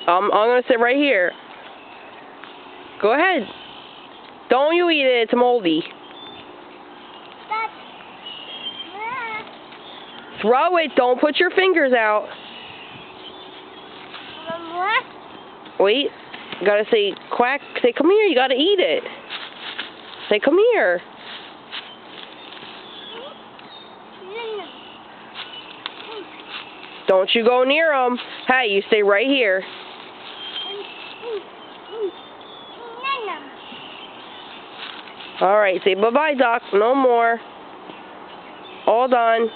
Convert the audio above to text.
I'm going to sit right here. Go ahead. Don't you eat it. It's moldy. Throw it. Don't put your fingers out. Wait. You got to say quack. Say, come here. You got to eat it. Say, come here. Don't you go near them. Hey, you stay right here. All right, say bye-bye, Doc. No more. All done.